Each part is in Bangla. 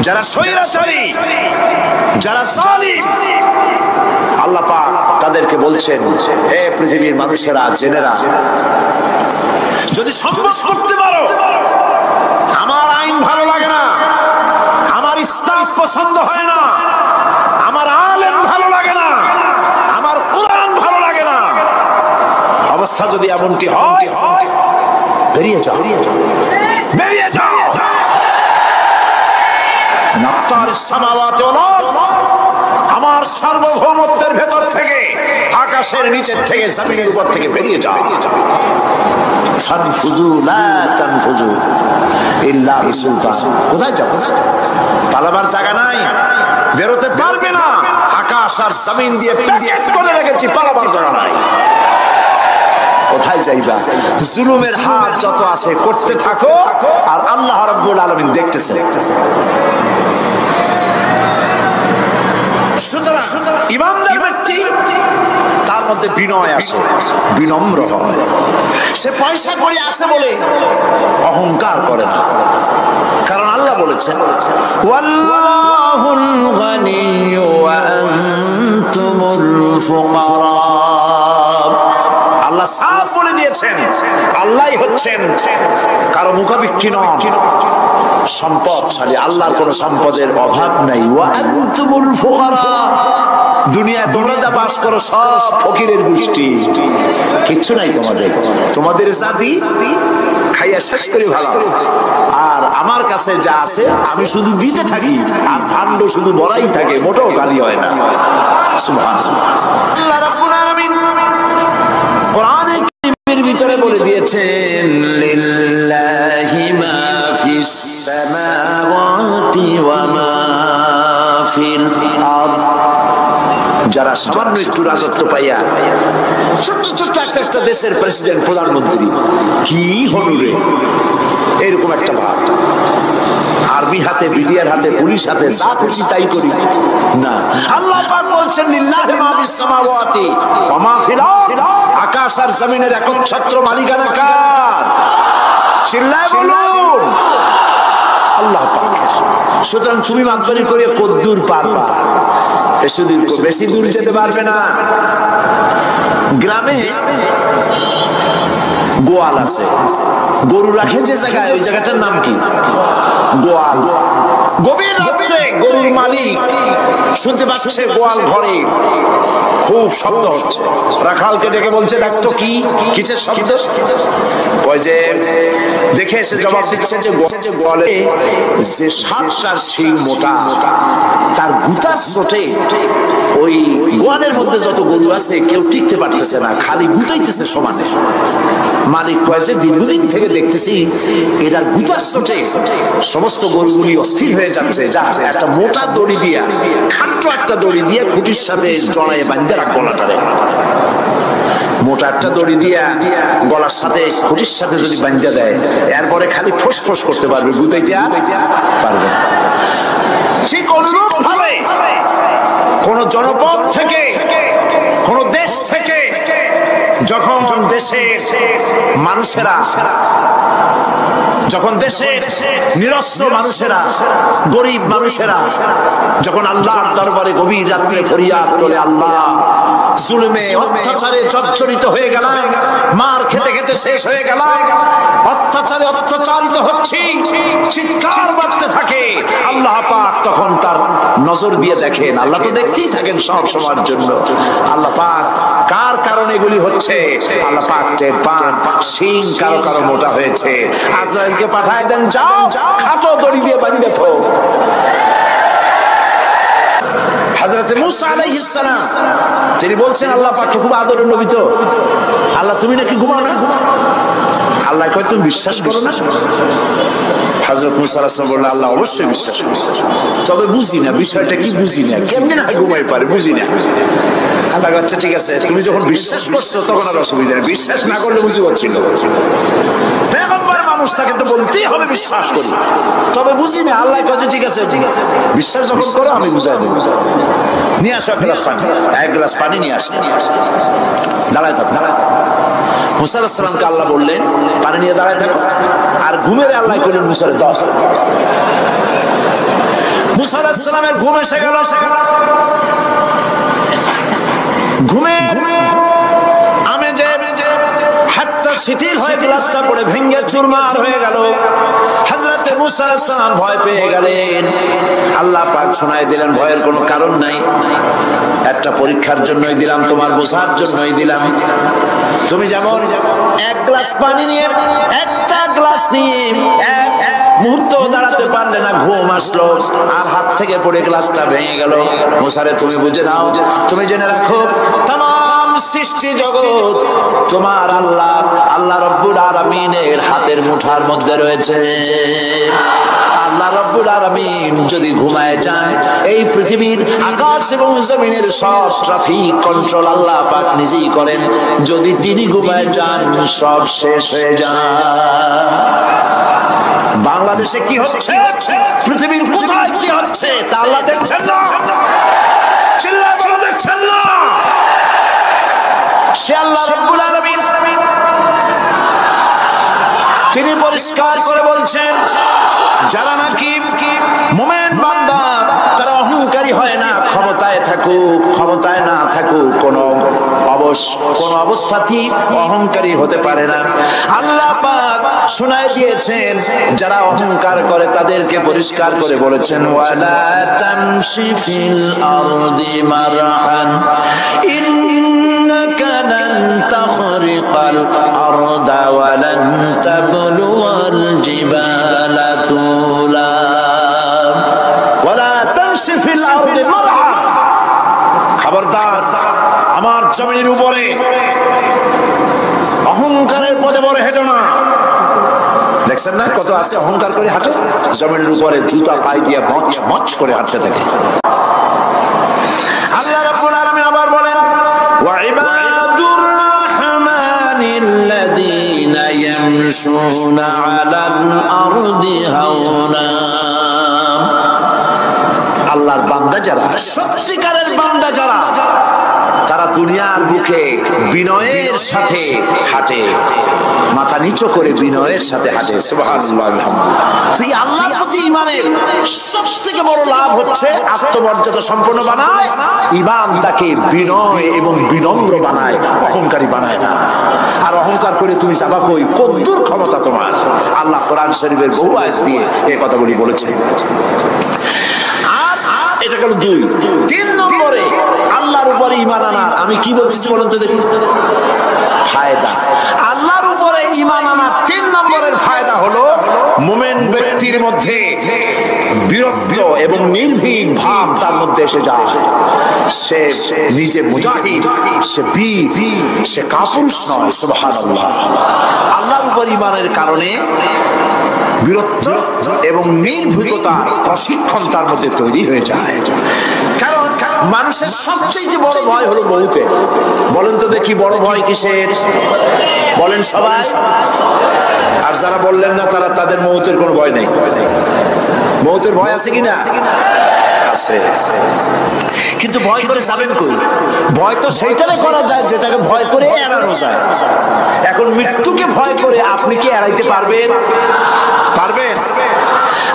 যারা স্বৈরাচারী, যারা জালিম, আল্লাহ পাক তাদেরকে বলছেন, হে পৃথিবীর মানুষেরা, জেনেরা, যদি সম্ভব করতে পারো, আমার আইন ভালো লাগে না, আমার ইসলাম পছন্দ হয় না, আমার আলেম ভালো লাগে না, আমার কোরআন ভালো লাগে না, অবস্থা যদি এমনটি হয়, বেরিয়ে যাও, বেরিয়ে যাও। আমার সার্বভৌমত্বের ভেতর থেকে, আকাশের নিচের থেকে, জমিনের উপর থেকে বেরিয়ে যাও। ফানফুযু লা তানফুযু ইল্লা বিসুলতান। কোথায় যাবো? পালাবার জায়গা নাই, বেরোতে পারবে না। আকাশ আর জমিন দিয়ে প্যাকেট করে রেখেছি, পালাবার জায়গা নাই। কোথায় যাইবা? জুলুমের হাত যত আছে করতে থাকো, আর আল্লাহ রাব্বুল আলামিন দেখতেছেন। সুতরাং ইমানদার ব্যক্তি, তার মধ্যে বিনয় আসে, বিনম্র হয়। সে পয়সা করে আসে বলে অহংকার করে না, কারণ আল্লাহ বলেছেন, ওয়াল্লাহুল গানিয়্যু ওয়া আনতুমুল ফুকারা। আল্লাহ সাফ বলে দিয়েছেন, আল্লাহই হচ্ছেন কারো মুখাপেক্ষী নন, সম্পদশালী। আল্লাহর কোন সম্পদের অভাব নাই। ওয়া আনতুমুল ফুকারা, দুনিয়ায় তোমরা যা বাস করো সব ফকিরের গোষ্ঠী, কিচ্ছু নাই তোমাদের। তোমাদের জাতি খাইয়া শেষ করে ভালো, আর আমার কাছে যা আছে আমি শুধু দিতে থাকি, আর ভাণ্ড শুধু বড়াই থাকে, মোটেও গালি হয় না। সুবহানাল্লাহ। আল্লাহ রাব্বুল আলামিন কোরআনে কারীমের ভিতরে বলে দিয়েছেন, লিল্লাহি মা ফিস সামাওয়াতি ওয়া মা ফিল আরদ। যারা সামান্য একটু রাজত্ব পাইয়া, ছোট্ট ছোট্ট একটা দেশের প্রেসিডেন্ট, প্রধানমন্ত্রী, কি হলো রে, এরকম একটা ভাব। আর্মি হাতে, বিডিআর হাতে, পুলিশ হাতে, যা খুশি তাই করি না। আল্লাহ পাক বলছেন, লিল্লাহি মা ফিস সামাওয়াতি ওয়া মা ফিল আরদ। আকাশ আর জমিনের একচ্ছত্র মালিকানা কার? চিল্লায় বলুন, আল্লাহ পাকের। সুতরাং তুমি মাগবারি করে কদ্দুর পারবা? বেশি দূর যেতে পারবে না। গ্রামে গোয়াল আছে, গরু রাখে যে জায়গায়, ওই জায়গাটার নাম কি? গোয়াল। গভীর রাত্রে গরুর মালিক শুনতে পাচ্ছে গোয়াল ঘরে খুব শব্দ হচ্ছে। রাখালকে ডেকে বলছে, দেখতো কি কিসের শব্দ? ওই যে দেখে এসে জবাব দিচ্ছে যে গোয়ালে যে সাতটা শিং মোটা, তার গুতার চোটে ওই গোয়ালের মধ্যে যত গরু আছে কেউ টিকতে পারতেছে না, খালি গুতাইতেছে সমানে। মালিক কয়েছে, দীর্ঘদিন থেকে দেখতেছি এটার গুতার চোটে সমস্ত গরুগুলি অস্থির হয়ে যাচ্ছে। যা একটা মোটা দড়ি দিয়া, খাট্ট একটা দড়ি দিয়ে খুঁটির সাথে জড়ায় বাঁধতে রাখ গলাটারে। মোটা একটা দড়ি দিয়া গলার সাথে, খুঁটির সাথে যদি বাঁধতে দেয়, এরপরে খালি ফোঁস করতে পারবে, গুতাইতে আর পারবে না। ঠিক অনুরূপ ভাবে কোন জনপদ থেকে, কোন দেশ থেকে যখন দেশের মানুষেরা, যখন দেশের নিরস্ত্র মানুষেরা, গরিব মানুষেরা যখন আল্লাহর দরবারে গভীর রাত্রে ফরিয়াদ তোলে, আল্লাহ জুলুমে অত্যাচারে জর্জরিত হয়ে গেলাম, মার খেতে খেতে শেষ হয়ে গেলাম, অত্যাচারে অত্যাচারিত হচ্ছি, চিৎকার বাজতে থাকে, আল্লাহ পাক তখন তার নজর দিয়ে দেখেন। আল্লাহ তো দেখতেই থাকেন সব সময়ের জন্য। আল্লাহ পাক কার কারণে এগুলি হচ্ছে, আল্লাহ পাক টের পান। শিং কারো কারো মোটা হয়েছে, আজরাইলকে পাঠায় দেন, যাও খাটো দড়ি দিয়ে বাঁধে তো। হযরত মুসা আলাইহিস সালাম তিনি বলছেন, আল্লাহ পাককে খুব আদরের নবী তো, আল্লাহ তুমি নাকি ঘুমাও না? আল্লাহ কয়, তুমি বিশ্বাস করো না? হযরত মুসা আলাইহিস সালাম বললেন, আল্লাহ অবশ্যই বিশ্বাস করি, তবে বুঝি না বিষয়টা কি, বুঝি না কেমনে না ঘুমাই পারে, বুঝি না। আল্লাহ আচ্ছা ঠিক আছে, তুমি যখন বিশ্বাস করছো তখন আর অসুবিধা নেই, বিশ্বাস না করলে বুঝি হচ্ছিল। পেগম্বর মানুষ, তাকে তো বলতেই হবে বিশ্বাস করি, তবে বুঝি না। আল্লাহ কাছে ঠিক আছে, ঠিক আছে, বিশ্বাস যখন করো আমি বুঝাই দেবো। নিয়ে আসো এক গ্লাস পানি। এক গ্লাস পানি নিয়ে আসো, দাঁড়ায় থাক, দাঁড়ায় থাক। মুসা আলাইহিস সালামকে আল্লাহ বললেন, পানি নিয়ে দাঁড়ায় থাকো। আর ঘুমের আল্লাহ করলেন মুসারে 10। মুসা আলাইহিস সালামের ঘুম এসে গেল। ঘুমে আমেজে হাতটা শিথিল হয়ে গ্লাসটা পড়ে ভেঙে চুরমার হয়ে গেল। হযরত মুসা আলাইহিস সালাম ভয় পেয়ে গেলেন। আল্লাহ পাক শোনায় দিলেন ভয়ের কোনো কারণ নাই, একটা পরীক্ষার জন্যই দিলাম, তোমার বোঝার জন্যই দিলাম। তুমি যেমন এক গ্লাস পানি নিয়ে একটা গ্লাস নিয়ে এক মুহূর্ত দাঁড়াতে পারলে না, ঘুম আসলো আর হাত থেকে পড়ে গ্লাসটা ভেঙে গেল। মুসারে তুমি বুঝে নাও, তুমি জেনে রাখো তামাম সৃষ্টি জগৎ তোমার আল্লাহ আল্লাহ রব্বুল আলামিনের হাতের মুঠার মধ্যে রয়েছে। আল্লাহ রব্বুল আলামিন যদি ঘুমায় যান, এই পৃথিবীর আকাশ এবং জমিনের সব ট্রাফিক কন্ট্রোল আল্লাহ পাক নিজেই করেন। যদি তিনি ঘুমায় যান, সব শেষ হয়ে যায়। বাংলাদেশে কি হচ্ছে, পৃথিবীর কোথায় কি হচ্ছে তা আল্লাহ দেখছেন না? চিল্লায় বলো দেখছেন না? সে আল্লাহ রাব্বুল আলামিন তিনি পরিষ্কার করে বলছেন, যারা নাকি মুমিন বান্দা তারা অহংকারী হয় না, ক্ষমতায় থাকুক ক্ষমতায় না থাকুক কোন অবস্থাতেই অহংকারী হতে পারে না। আল্লাহ পাক শোনায় দিয়েছেন, যারা অহংকার করে তাদেরকে পরিষ্কার করে বলেছেন, ওয়ালা তামশি ফিল আরদি মারহান ইন্নাকা লান তাখরিকাল আরদা ওয়া লান তাবলুগাল জিবালা তুলা ওয়ালা তামশি ফিল আরদি মারহান। খবরদার আমার জমিনের উপরে অহংকারের পদে বড় হেঁটো না। দেখছেন না কত আছে অহংকার করে হাঁটে, জমিনের উপরে জুতা পায়ে দিয়ে মচ মচ করে হাঁটতে থাকে। আল্লাহ রাব্বুল আলামিন আবার বলেন, ওয়া ইবাদুর রাহমানিল্লাযীনা ইয়ামশুনা আলাল আরদি হাওনা। আল্লাহর বান্দা যারা, সত্যিকারের বান্দা যারা, তারা দুনিয়ার বুকে বিনয়ের সাথে হাঁটে, মাথা নিচু করে বিনয়ের সাথে হাঁটে। সুবহানাল্লাহ, আলহামদুলিল্লাহ। তুই আল্লাহর প্রতি ঈমানের সবথেকে বড় লাভ হচ্ছে আত্মমর্যাদা সম্পন্ন বানায়। ঈমান তাকে বিনয় এবং বিনম্র বানায়, অহংকারী বানায় না। আর অহংকার করে তুমি যাবা কই? কদ্দুর ক্ষমতা তোমার? আল্লাহ কোরআন শরীফের বহু আয়াত দিয়ে এই কথাগুলি বলেছেন। এটা গেল দুই। তিন নম্বরে আল্লাহর উপরে ঈমান আনার, আমি কি বলছি বলুন তো দেখি, ফায়দা। আল্লাহর উপরে ঈমান আনার তিন নম্বরের ফায়দা হলো, মুমিন ব্যক্তির মধ্যে বীরত্ব এবং নির্ভীক ভাব তার মধ্যে এসে যায়। সে নিজে মুজাহিদ, সে বীর, সে কাপুরুষ নয়। সুবহানাল্লাহ। আল্লাহর উপর ঈমানের কারণে বীরত্ব এবং নির্ভীকতার প্রশিক্ষণ তার মধ্যে তৈরি হয়ে যায়। কারণ মানুষের সবচেয়ে বড় ভয় হলো মৌতের। বলেন তো দেখি, বড় ভয় কিসের? বলেন সবাই। আর যারা বললেন না, তারা তাদের মৌতের কোনো ভয় নেই। মৌতের ভয় আছে কিনা? আছে। কিন্তু ভয় করে যাবেন কই? ভয় তো সেইটারে করা যায় যেটাকে ভয় করে এড়ানো যায়। এখন মৃত্যুকে ভয় করে আপনি কি এড়াইতে পারবেন? পারবেন?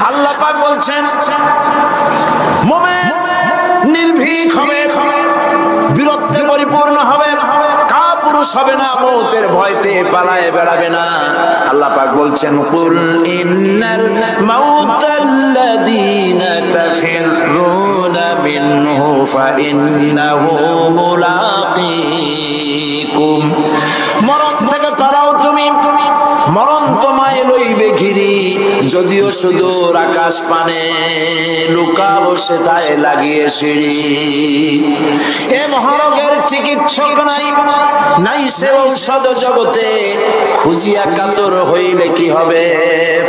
আল্লাহ পাক বলছেন, মুমিন নির্ভীক হবে, বীরত্বে পরিপূর্ণ হবে, কাপুরুষ হবে না, মৌতের ভয়তে পালায়ে বেড়াবে না। আল্লাহ পাক বলছেন, কুল ইন্নাল মাউতাল্লাযীনা তাফিরুনা মিনহু ফাইন্নাহু মুলাকীকুম। মরণ থেকে পালাও তুমি, মরণ তোমায় লইবে ঘিরি। যদিও সুদূর আকাশ পানে, লুকাবো সেথায় লাগিয়ে সিঁড়ি। এ মহারোগের চিকিৎসক নাই, নাই সে ঔষধ জগতে। খুঁজিয়া কাতর হইলে কি হবে,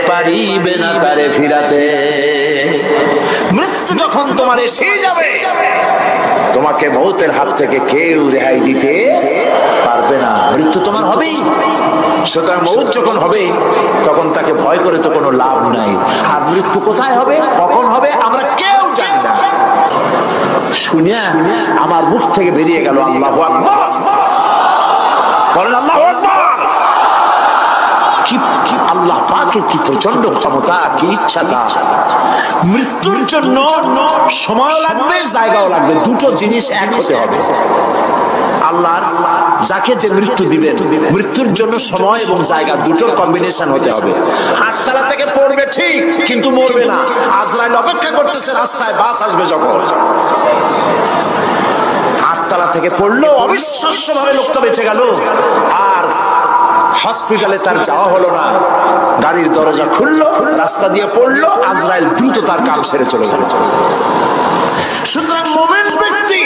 পারিবে না তারে ফিরাতে। মৃত্যু যখন তোমার এসে যাবে, তোমাকে মৌতের হাত থেকে কেউ রেহাই দিতে পারবে না। মৃত্যু তোমার হবেই। সুতরাং মৌত যখন হবে, তখন তাকে ভয় করে তো কোনো লাভ নাই। আর মৃত্যু কোথায় হবে, কখন হবে, আমরা কেউ জানি না। শুনিয়া আমার মুখ থেকে বেরিয়ে গেল আল্লাহু আকবার। বলেন আল্লাহু আকবার। কি আল্লাহ পাকের কি প্রচন্ড ক্ষমতা, কি ইচ্ছা তার। মৃত্যুর জন্য সময় লাগবে, জায়গাও লাগবে, দুটো জিনিস এক হতে হবে। আল্লাহর যাকে যে মৃত্যু দিবেন, মৃত্যুর জন্য সময় এবং জায়গা দুটোর কম্বিনেশন হতে হবে। আটতলা থেকে পড়বে ঠিক, কিন্তু মরবে না। আজরাইল অপেক্ষা করতেছে রাস্তায়, বাস আসবে যখন। আটতলা থেকে পড়লো, অবিশ্বাস্য ভাবে লোকটা বেঁচে গেল, আর হসপিটালে তার যাওয়া হলো না। গাড়ির দরজা খুললো, রাস্তা দিয়ে পড়লো, আজরাইল দ্রুত তার কাম সেরে চলে গেল। সুতরাং মুমিন ব্যক্তি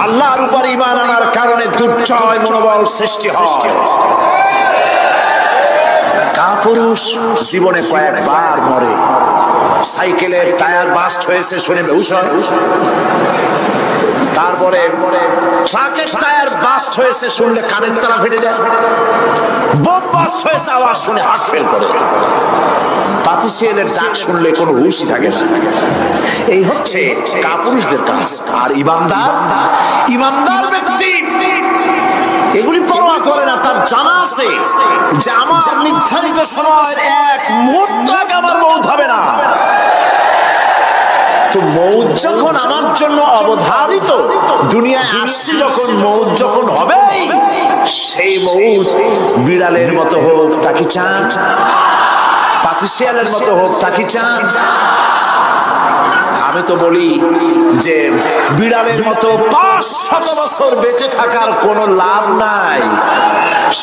আল্লাহর উপর ঈমান আনার কারণে দুর্জয় মনোবল সৃষ্টি হয়। কাপুরুষ জীবনে কয়েকবার মরে, সাইকেলের টায়ার বাস্ট হয়েছে শুনে বেহুশ হয়, তারপরে ট্রাকের টায়ার বাস্ট হয়েছে শুনলে কানের তারা ফেটে যায়, বোম বাস্ট হয়েছে আওয়াজ শুনে হার্ট ফেল করে, পাতিসিয়ালের ডাক শুনলে কোনো হুঁশই থাকে না। এই হচ্ছে কাপুরুষদের কাজ। আর ইমানদার ব্যক্তি এগুলি পরোয়া করে না। তার জানা আছে যে আমার নির্ধারিত সময়ের এক মুহূর্ত আগে আমার মৌত হবে না। তো মৌত যখন আমার জন্য অবধারিত, দুনিয়ায় আসছি যখন, মৌত যখন হবে, সেই মৌত বিড়ালের মতো হোক তা কি চান, পাতিসিয়ালের মতো হোক তা কি চান? আমি তো বলি যে বিড়ালের মতো 500 বছর বেঁচে থাকার কোনো লাভ নাই,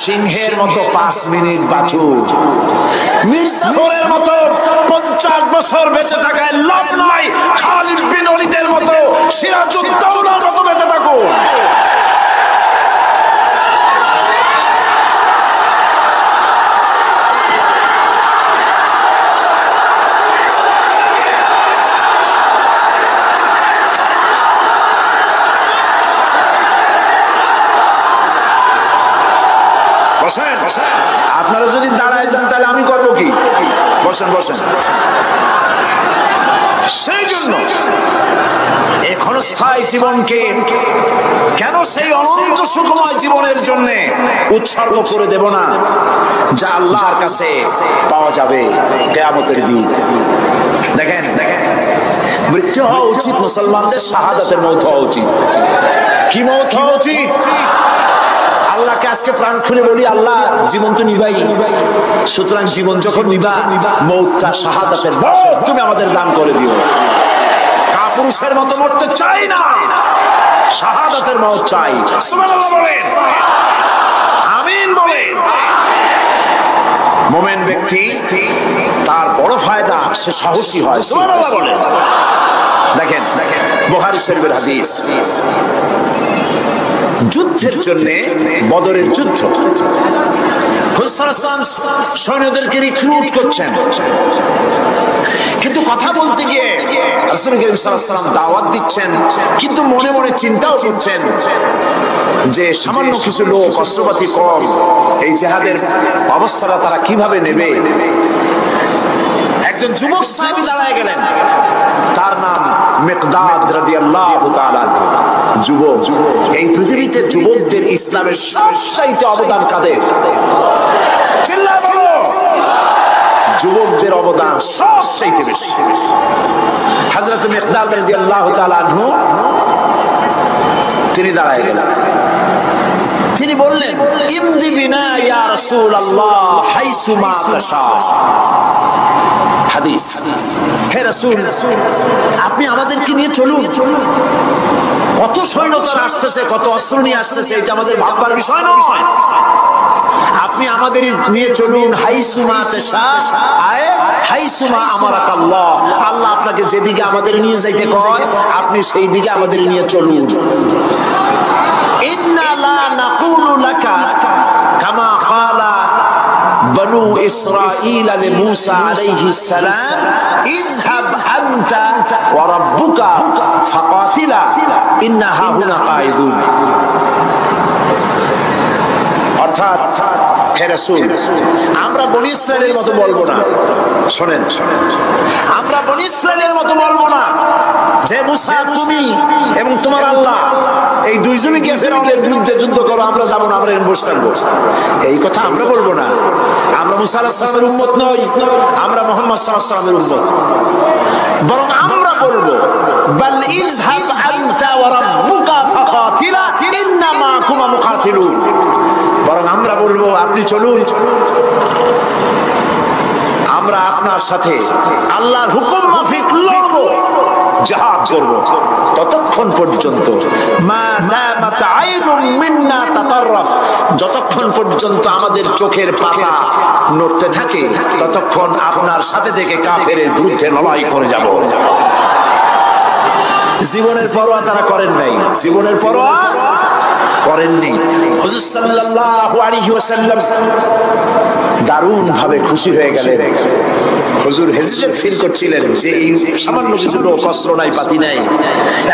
সিংহের মতো 5 মিনিট বাঁচুন। মির্জাফরের মতো 50 বছর বেঁচে থাকায় লাভ নাই, খালিদ বিন ওলীদের মতো, সিরাজউদ্দৌলার মতো বেঁচে থাকুন। আপনারা যদি দাঁড়ায় যান তাহলে আমি করবো কি? বসেন বসেন। সেই জন্য এই ক্ষণস্থায়ী জীবনকে কেন সেই অনন্ত সুখময় জীবনের জন্য উৎসর্গ করে দেব না, যা আল্লাহর কাছে পাওয়া যাবে কিয়ামতের দিন। দেখেন, মৃত্যু হওয়া উচিত মুসলমানদের, শাহাদাতের মৌত হওয়া উচিত। কি মৌত হওয়া উচিত? আল্লাহকে আজকে প্রাণ খুলে বলি, আল্লাহ জীবন তো নিবাই, সুতরাং জীবন যখন নিবা, মৌতটা শাহাদাতের মৌত তুমি আমাদের দান করে দিও। কাপুরুষের মতো মরতে চাই না, শাহাদাতের মৌত চাই। সুবহানাল্লাহ বলেন, আমিন বলেন। মুমিন ব্যক্তি তার বড় ফায়দা, সে সাহসী হয়। সুবহানাল্লাহ বলেন। দেখেন, বুখারী শরীফের হাদিস, যুদ্ধের জন্য, বদরের যুদ্ধ, সৈন্যদেরকে রিক্রুট করছেন, কিন্তু কথা বলতে গিয়ে রাসূল করিম সাল্লাল্লাহু আলাইহি ওয়াসাল্লাম দাওয়াত দিচ্ছেন, কিন্তু মনে মনে চিন্তাও করছেন যে সামান্য কিছু লোক, অস্ত্রপাতি কম, এই জিহাদের অবস্থাটা তারা কিভাবে নেবে। একজন যুবক সাহাবী দাঁড়ায় গেলেন, তার নাম মিকদাদ রাদিয়াল্লাহু তাআলা। যুবক, এই পৃথিবীতে যুবকদের ইসলামের সবচাইতে অবদান কাদের? চিল্লায় বলো। যুবকদের অবদান সবচাইতে বেশি। হযরত মিকদাদ রাদিয়াল্লাহু তাআলা আনহু তিনি দাঁড়ায় গেলেন, তিনি বললেন, ইমদি বিনা ইয়া রাসূলুল্লাহ হাইসুমা তাশা। হাদিস, হে রাসূল, আপনি আমাদেরকে নিয়ে চলুন। কত সৈন্যতা আসতেছে, কত অস্ত্র নিয়ে আসতেছে, এটা আমাদের ভাববার বিষয় নয়। আপনি আমাদের নিয়ে চলুন, হাইসুমা তাশা, আয় হাইসুমা আমারাকাল্লাহ, আল্লাহ আপনাকে যেদিকে আমাদের নিয়ে যাইতে কয় আপনি সেই দিকে আমাদের নিয়ে চলুন। ইন্না লা নাকুলু লাকা কামা ক্বালা বনু ইসরাঈল লিমূসা আলাইহিস সালাম, ইযহাব আনতা ওয়া রাব্বুকা ফাকাতিলা ইন্না হাহুনা কাঈদুন। অর্থাৎ হে রাসূল, আমরা বনী ইসরাইলের মতো বলবো না। শোনেন, আমরা বনী ইসরাইলের মতো বলবো না যে মুসা তুমি এবং তোমার আল্লাহ এই দুইজনই গিয়ে ফিরআউনের বিরুদ্ধে যুদ্ধ করো, আমরা যাবো না, আমরা বসে থাকবো। এই কথা আমরা বলবো না। আমরা মুসা আলাইহিস সালামের উম্মত নই, আমরা মুহাম্মদ সাল্লাল্লাহু আলাইহি ওয়াসাল্লামের উম্মত। বরং আমরা বলবো বাল ইযহাব আনতা ওয়া রাব্বুকা ফাকাতিলা ইন্না মাকুমা মুকাতিলুন। বরং আমরা বলবো আপনি চলুন, আমরা আপনার সাথে আল্লাহর হুকুম মাফিক লড়বো, জিহাদ করব। ততক্ষণ পর্যন্ত মা দামাত আইনুম মিন্না তাতাররাফ, যতক্ষণ পর্যন্ত আমাদের চোখের পাতা নড়তে থাকে ততক্ষণ আপনার সাথে থেকে কাফেরের বিরুদ্ধে লড়াই করে যাব। জীবনের পরোয়া তারা করেন নাই, জীবনের পরোয়া করেননি। হুজুর সাল্লাল্লাহু আলাইহি ওয়াসাল্লাম দারুণ ভাবে খুশি হয়ে গেলেন। হুজুর হেজিটেট ফিল করছিলেন যে এই সামান্য কিছু লোক, অস্ত্র নাই, পাতি নাই,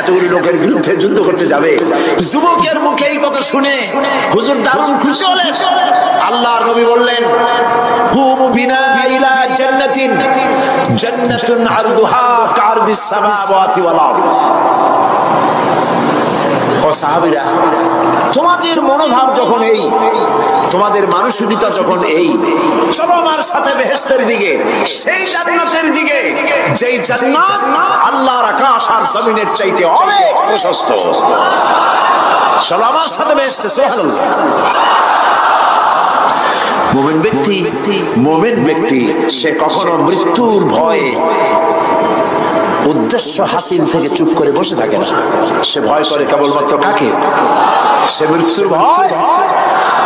এতগুলো লোকের বিরুদ্ধে যুদ্ধ করতে যাবে। যুবকের মুখে এই কথা শুনে হুজুর দারুণ খুশি হলেন। আল্লাহর নবী বললেন কুমু বিনা ইলা জান্নাতিন জান্নাতুন আরদুহা কারদিস সামাওয়াতি ওয়াল আরদ। ও সাহাবীরা, তোমাদের মনোভাব যখন এই, তোমাদের মানসিকতা যখন এই, চলো আমার সাথে বেহেশতের দিকে, সেই জান্নাতের দিকে যেই জান্নাত আল্লাহর আকাশ আর জমিনের চাইতে অনেক প্রশস্ত। চলো আমার সাথে বেহেশতে। সুবহানাল্লাহ। মুমিন ব্যক্তি সে কখনো মৃত্যুর ভয়ে উদ্দেশ্য হাসিল থেকে চুপ করে বসে থাকে না। সে ভয় করে কেবলমাত্র কাকে? সে মৃত্যুর ভয়।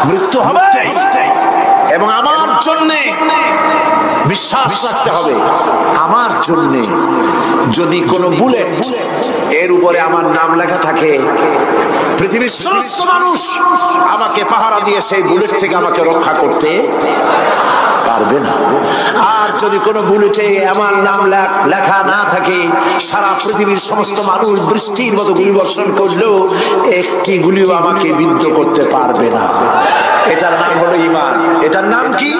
মৃত্যু হবে এবং আমার জন্য বিশ্বাস রাখতে হবে, আমার জন্য যদি কোনো বুলেট এর উপরে আমার নাম লেখা থাকে, পৃথিবীর সমস্ত মানুষ আমাকে পাহারা দিয়ে সেই বুলেট থেকে আমাকে রক্ষা করতে পারবে না। আর যদি কোনো বুলেটে আমার নাম লেখা না থাকে, সারা পৃথিবীর সমস্ত মানুষ বৃষ্টির মতো গুলি বর্ষণ করলেও একটি গুলিও আমাকে বিদ্ধ করতে পারবে না। এটার নাম হলো ঈমান। এটার নাম কি?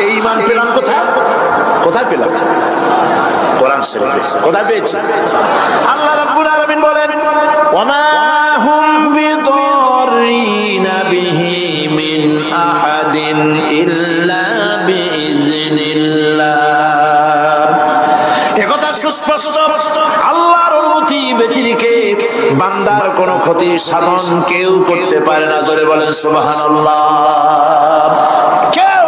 এই ঈমান পেলাম কোথায়? কোথায় পেলাম? কোরআন শরীফে। কোথায় পেয়েছি? আল্লাহ রাব্বুল আলামিন বলেন ওয়ামা হুম বিদরিনা বিহি মিন আহাদিন ইল্লা বিইজনিল্লাহ। একথা সুস্পষ্ট, আল্লাহর অনুমতি ব্যতিরেকে বান্দার কোনো ক্ষতি সাধন কেউ করতে পারে না। জোরে বলেন সুবহানাল্লাহ। কেউ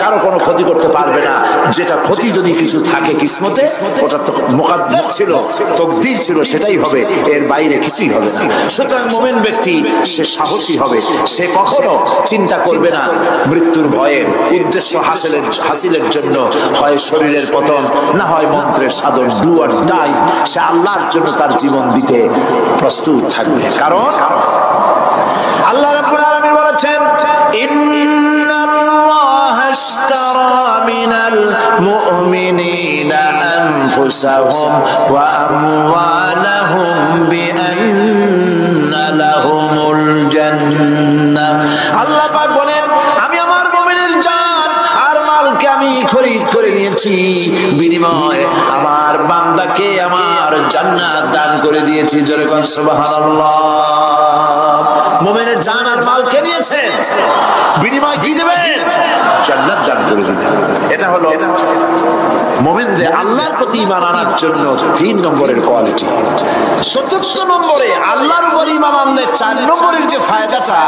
কারো কোনো ক্ষতি করতে পারবে না। যেটা ক্ষতি যদি কিছু থাকে কিসমতে, ওটা তো মুকদ্দার ছিল, তাকদীর ছিল, সেটাই হবে, এর বাইরে কিছুই হবে না। সুতরাং মুমিন ব্যক্তি সে সাহসী হবে, সে কখনো চিন্তা করবে না মৃত্যুর ভয়ে। উদ্দেশ্য হাসিলের জন্য হয় শরীরের পতন, না হয় মন্ত্রের সাধন, ডু অর ডাই, সে আল্লাহর জন্য তার জীবন দিতে প্রস্তুত থাকবে। কারণ আল্লাহ রাব্বুল আলামিন বলেছেন ইন্নাল্লাহা আশতারা মিনাল মুমিনিনা আনফুসাহুম ওয়া আমওয়ালাহুম বিআন্না লাহুমুল জান্নাহ। আল্লাহ পাক বলেন আমি আমার মুমিনের জান আর মালকে আমি খরিদ করে নিয়েছি, বিনিময়ে আমার বান্দাকে আমার জান্নাত দান করে দিয়েছি। জোরে বলেন সুবহানাল্লাহ। মুমিনের জান আর মালকে নিয়েছেন, বিনিময় কি দেবেন? জান্নাত দান করে দিবেন। এটা হলো মুমিনদের আল্লাহর প্রতি ঈমান আনার জন্য 3 নম্বরের কোয়ালিটি। ৪র্থ নম্বরে আল্লাহর উপর ঈমান আনলে 4 নম্বরের যে ফায়দাটা,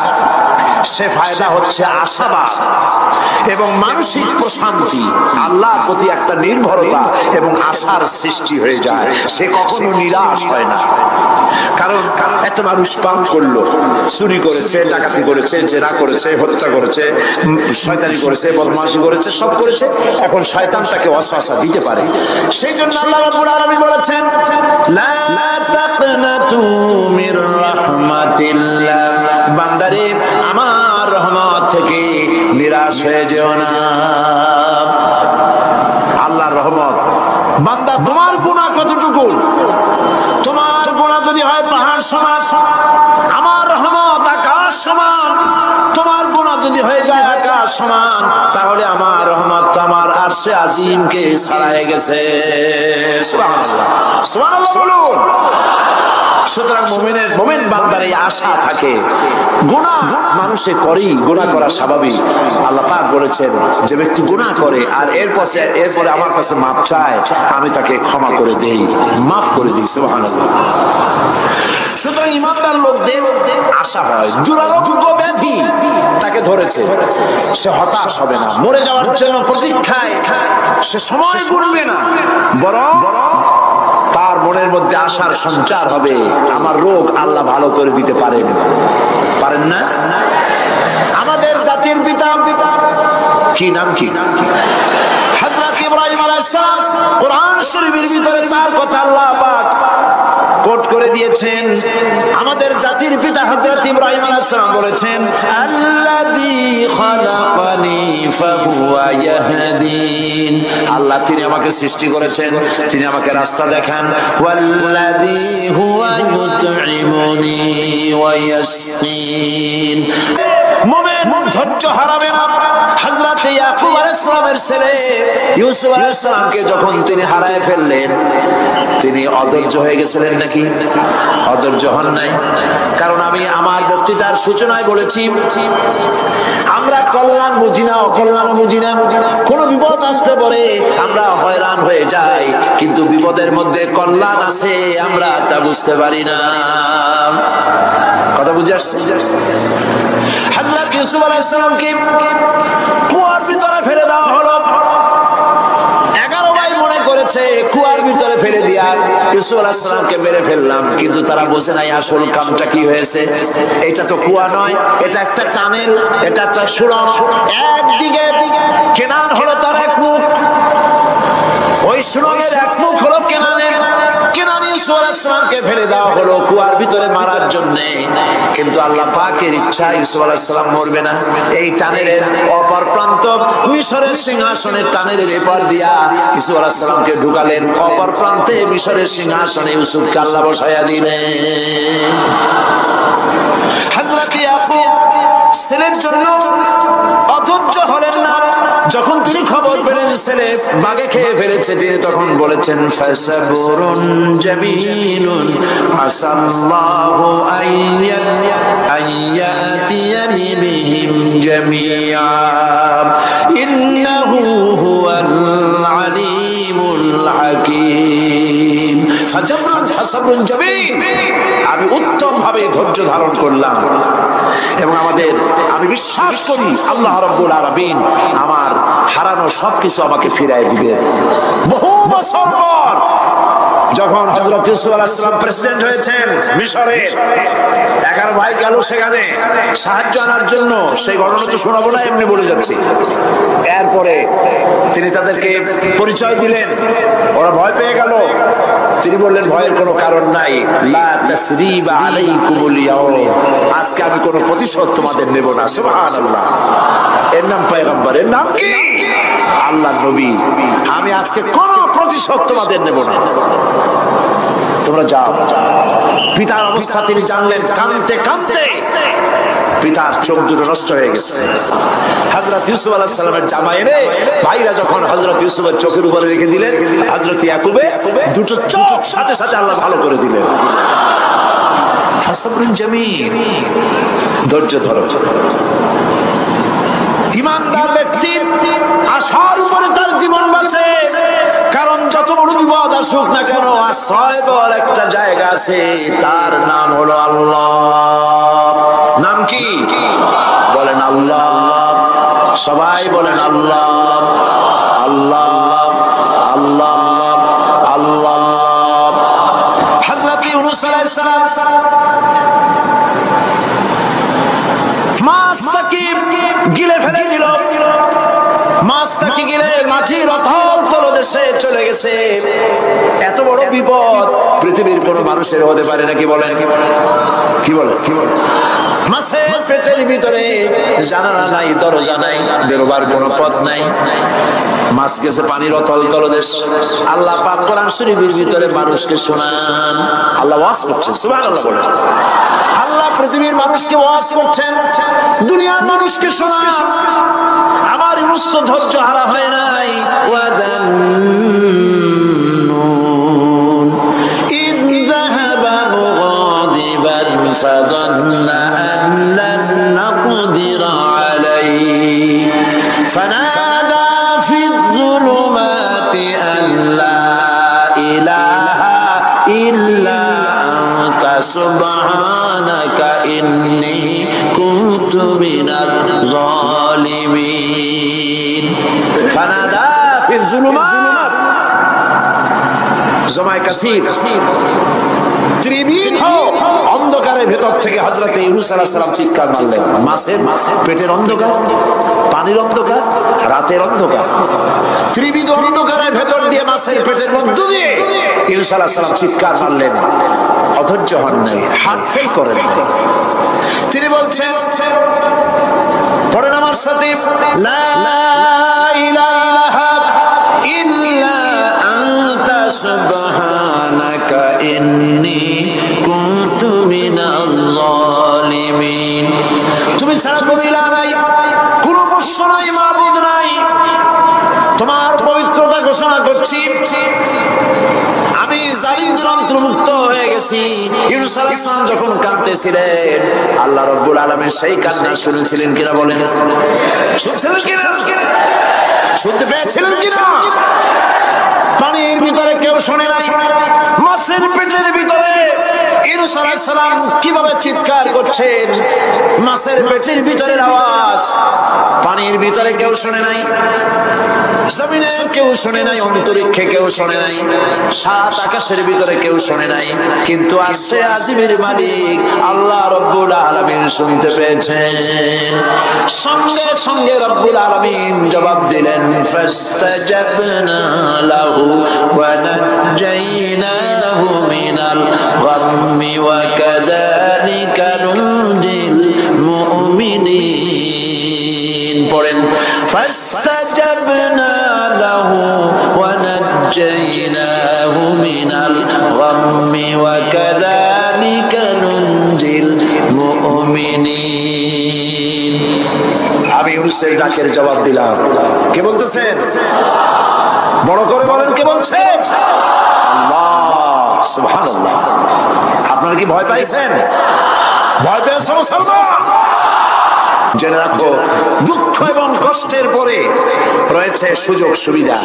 সে ফায়দা হচ্ছে আশাবাদ এবং মানসিক প্রশান্তি। আল্লাহর প্রতি একটা নির্ভরতা এবং আশার সৃষ্টি হয়ে যায়, সে কখনো নিরাশ হয় না। কারণ একটা মানুষ পাপ করলো, চুরি করেছে, ডাকাতি করেছে, জেনা করেছে, হত্যা করেছে, শয়তানি করেছে, বদমাশি করেছে, সব করেছে, এখন শয়তান তাকে ওয়াসওয়াসা দিতে পারে। সেই জন্য আল্লাহ রাব্বুল আলামিন বলেছেন লা তাকনাতু মির রাহমাতিল্লাহ, বান্দারে আমার রহমত থেকে নিরাশ হয়ে যেও না। আল্লাহর রহমত, বান্দা তোমার গুনাহ কতটুকু? তোমার গুনাহ যদি হয় পাহাড় সমান, আমার রহমত আকাশ সমান। তোমার গুনাহ গুনাহ যদি হয়ে যায় আকাশ সমান, তাহলে আমার রহমত তো আমার আরশে আজিমকে ছাড়াই গেছে। সুবহানাল্লাহ, সুবহানাল্লাহ বলুন। সুতরাং মুমিন বান্দার এই আশা থাকে। গুনাহ মানুষে করি, গুনাহ করা স্বাভাবিক। আল্লাহ পাক বলেছেন যে ব্যক্তি গুনাহ করে আর এরপরে আমার কাছে মাফ চায়, আমি তাকে ক্ষমা করে দেই, মাফ করে দিই। সুবহানাল্লাহ। সুতরাং ইমানদার লোকদের আশা হয়, দুরারোগ্য ব্যাধি তাকে ধরেছে, সে হতাশ হবে না, মরে যাওয়ার জন্য প্রতীক্ষায় সে সময় গুনবে না, বরং তার মনের মধ্যে আশার সঞ্চার হবে, আমার রোগ আল্লাহ ভালো করে দিতে পারেন না? আমাদের জাতির পিতা কি নাম কি? হযরত ইব্রাহিম আলাইহিস সালাম। কোরআন শরীফের ভিতরে তার কথা আল্লাহ পাক কোট করে দিয়েছেন। আমাদের জাতির পিতা হযরত ইব্রাহিম আলাইহিস সালাম বলেছেন, আল্লাযী খালাকানি ফাহুয়া ইয়াহদিন। আল্লাহ তিনি আমাকে সৃষ্টি করেছেন, তিনি আমাকে রাস্তা দেখান। ওয়াল্লাযী হুয়া ইউতঈমুনি ওয়া ইয়াসকিন। মুমিন ধৈর্য হারাবে না। হযরত ইয়াকুব আলাইহিস সালামের ছেলে ইউসুফ আলাইহিস সালামকে যখন তিনি হারায় ফেললেন, তিনি অধৈর্য হয়ে গেছিলেন নাকি? অধৈর্য হন নাই। কারণ আমি আমার বক্তৃতার সূচনায় বলেছি, আমরা কল্যাণ বুঝি না, অকল্যাণ বুঝি না। কোন বিপদ আসতে পারে আমরা হয়রান হয়ে যাই, কিন্তু বিপদের মধ্যে কল্যাণ আছে আমরা তা বুঝতে পারি না। কথা বুঝে আসছে? হযরত ইউসুফ আলাইহিস সালামকে কুয়ার ভিতরে ফেলে দেওয়া হলো। 11 ভাই মনে করেছে কুয়ার ভিতরে ফেলে দিয়া ইউসুফ আলাইহিস সালামকে মেরে ফেললাম, কিন্তু তারা বোঝে নাই আসল কামটা কি হয়েছে। এটা তো কুয়া নয়, এটা একটা টানেল, এটা একটা সুড়ঙ্গ। একদিকে কেনান হলো তার এক মুখ, ওই সুড়ঙ্গের এক মুখ হলো কেনানের। কেনান ইউসুফ আলাইহিস সালামকে ফেলে দেওয়া হলো কুয়ার ভিতরে মারার জন্য, কিন্তু আল্লাহ পাকের ইচ্ছা ইউসুফ আলাইহিস সালাম মরবে না। এই টানেলের অপর প্রান্ত মিশরের সিংহাসনের টানেলের এপার দিয়া ইউসুফ আলাইহিস সালামকে ঢুকালেন, অপর প্রান্তে মিশরের সিংহাসনে ইউসুফকে আল্লাহ বসায়া দিলেন। হযরত ইয়াকুব ছেলের জন্য অধৈর্য হলেন না। যখন তিনি খবর পেলেন ছেলে বাঘে খেয়ে ফেলেছে, তিনি তখন বলেছেন, ফাসাবুরুন জামিলুন আসাল্লাহু আইয়াতিয়ানি বিহিম জামিআ ইন্নাহু হুয়াল আলিমুল হাকীম। ফাসাবুরুন জামিল, আমি উত্তম ভাবে ধৈর্য ধারণ করলাম এবং আমি বিশ্বাস করি আল্লাহ রাব্বুল আলামিন আমার হারানো সবকিছু আমাকে ফিরিয়ে দিবেন। বহু বছর পর যখন হযরত ইউসুফ আলাইহিস সালাম প্রেসিডেন্ট হয়েছেন মিশরে, 11 ভাই গেল সেখানে সাহায্য আনার জন্য। সেই ঘটনা তো শোনাবো না, এমনি বলে যাচ্ছি। এরপরে তিনি তাদেরকে পরিচয় দিলেন, ওরা ভয় পেয়ে গেল। তিনি বললেন, ভয়ের কোনো কারণ নাই, লা তাসরিবা আলাইকুমুল ইয়াউম, আজকে আমি কোনো প্রতিশোধ তোমাদের নেব না। সুবহানাল্লাহ। এর নাম পয়গম্বর, এর নাম কি? আল্লাহর নবী। আমি আজকে কোনো প্রতিশোধ তোমাদের নেব না, তোমরা যাও। পিতার অবস্থা তিনি জানলেন, কাঁদতে কাঁদতে পিতার চোখ দুটো নষ্ট হয়ে গেছে। হযরত ইউসুফ আলাইহিস সালামের জামা এনে ভাইরা যখন হযরত ইউসুফের চোখের উপরে রেখে দিলেন, হযরত ইয়াকুবে দুটো চোখ সাথে সাথে আল্লাহ ভালো করে দিলেন। ফাসাবরুন জামিল, ধৈর্য ধরো। ইমানদার ব্যক্তি আশার উপরে তার জীবন বাঁচে, কারণ যত বড় বিপদ আসুক না কেন, আশ্রয় দেওয়ার একটা জায়গা আছে, তার নাম হলো আল্লাহ। নাম কি? বলেন আল্লাহ। সবাই বলেন আল্লাহ, আল্লাহ, আল্লাহ, আল্লাহ। হযরত ইউনূস আলাইহিস সালাম মাছটাকে গিলে ফেলে দিল। মাছটাকে গিলে মাটির অথল তলদেশে চলে গেছে। এত বড় বিপদ পৃথিবীর কোন মানুষের হতে পারে নাকি? বলেন, কি বলেন? মাছের পেটের ভিতরে জানালা নাই, দরজা নাই, বেরোবার কোনো পথ নাই। মাছ গেছে পানির অতল তলদেশ। আল্লাহ পাক কোরআন শরীফের ভিতরে মানুষকে শোনান, আল্লাহ ওয়াজ করছেন, সুবহানাল্লাহ বলেন। আল্লাহ পৃথিবীর মানুষকে ওয়াজ করছেন, দুনিয়ার মানুষকে শোনান। আমার ইউনুস তো ধৈর্য হারা হয় নাই। ওয়াদান্নুন ইয যাহাবা মুগাদিবান ফাযান্না আন লান নাকদিরা আলাইহি ফানাদা ফিয-যুলুমাতি আন লা ইলাহা ইল্লা আনতা সুবহানাকা ইন্নী কুনতু মিনাজ যালিমিন। ফানাদা ফিয-যুলুমাত জামায়ে কাসীর, ত্রিবিধ অন্ধকারের ভেতর থেকে হযরত ইউনূস আলাইহিস সালাম চিৎকার মারলেন। মাছের পেটের অন্ধকার, পানির অন্ধকার, রাতের অন্ধকার, ত্রিবিধ অন্ধকারের ভেতর দিয়ে মাছের পেটের মধ্য দিয়ে ইউনূস আলাইহিস সালাম চিৎকার মারলেন। অধৈর্য হন নাই, হাত ফেল করেন নাই। তিনি বলছেন, পড়েন আমার সাথে, লা ইলাহা ইল্লা আনতা সুবহানাকা ইন্নী কুনতু মিনাজ যালিমিন। তুমি ছাড়া কোনো ইলাহ নাই, কোনো বস্য নাই, মাবুদ নাই। তোমার পবিত্রতা ঘোষণা করছি, আমি জালিমদের অন্তর্ভুক্ত হয়ে গেছি। ইউনূস আলাইহিস সালাম যখন কাঁদতেছিলেন, আল্লাহ রাব্বুল আলামিন সেই কান্না শুনেছিলেন কিনা বলেন? শুনছিলেন কিনা? শুনতে পেয়েছিলেন কিনা? পানির ভিতরে কেউ শোনে না, মাছের পেটের ভিতরে ইউনূস আলাইহিস সালাম কিভাবে চিৎকার করছেন, মাছের পেটের ভিতরে আওয়াজ, পানির ভিতরে কেউ শোনে নাই, জমিনে কেউ শোনে নাই, অন্তরিক্ষে কেউ শোনে নাই, সাত আকাশের ভিতরে কেউ শোনে নাই, কিন্তু আরশে আজিমের মালিক আল্লাহ রাব্বুল আলামিন শুনতে পেয়েছেন। সঙ্গে সঙ্গে রাব্বুল আলামিন জবাব দিলেন, ফাস্তাজাবনা লাহু ওয়া নাজ্জাইনাহু মিনাল গাম্মি ওয়া কাযালিকা নুনজিল মুমিনিন। পড়েন, ফাস্তাজাবনা লাহু ওয়া নাজ্জাইনাহু মিনাল গাম্মি ওয়া কাযালিকা নুনজিল মুমিনিন। আমি ইউনূসের ডাকের জবাব দিলাম। কে বলতেছেন? বড় করে বলেন, কে বলছেন? আল্লাহ, সুবহানাল্লাহ। আপনারা কি ভয় পাইছেন? ভয় পেয়েছেন মুসলমান? জেনে রাখো, দুঃখ এবং কষ্টের পরে রয়েছে সুযোগ সুবিধা,